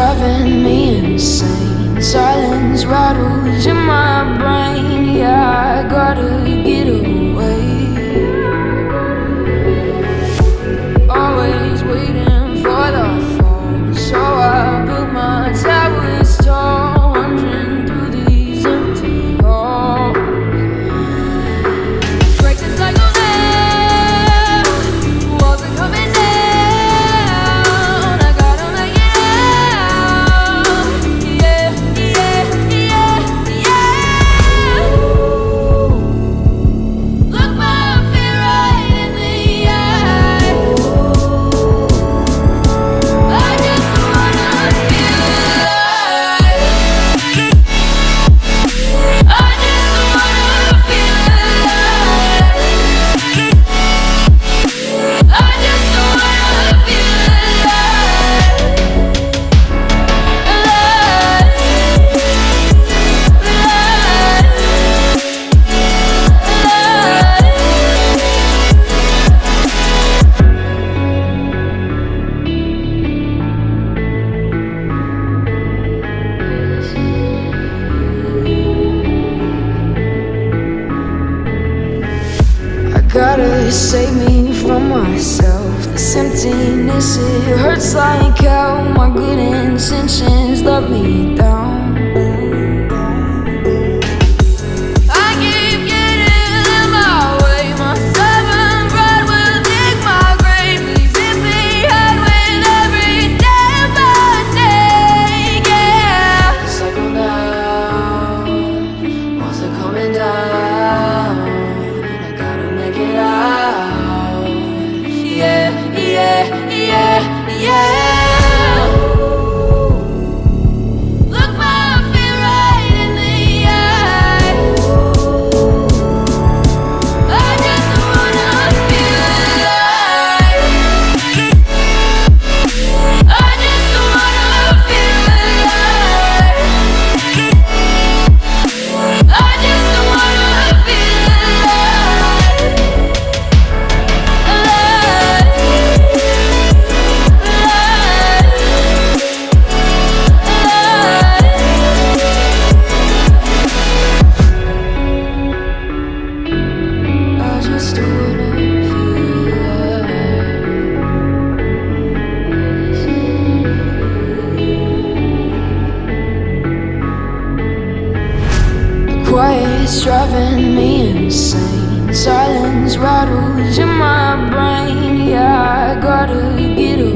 driving me insane. Silence rattles in my brain. Yeah, I gotta get away. Always waiting for the phone, so I built my towers tall, wandering through these empty halls. Break the cycle now, walls are coming down. I gotta make it out. Yeah, yeah, yeah, yeah. Look my fear right in the eye. I just wanna feel alive. I just wanna feel alive. I just wanna feel I gotta save me from myself. This emptiness, it hurts like hell. My good intentions let me down. I keep getting in my way. My stubborn pride will dig my grave. Leaving me hard with every step I take. Yeah, cycle down, walls are coming down. I gotta make it out. Yeah, yeah, yeah, yeah. Look my fear right in the eye. I just wanna feel alive. I just wanna feel alive. I just wanna feel alive. I just wanna feel alive. The quiet's driving me insane. Silence rattles in my brain. Yeah, I gotta get away.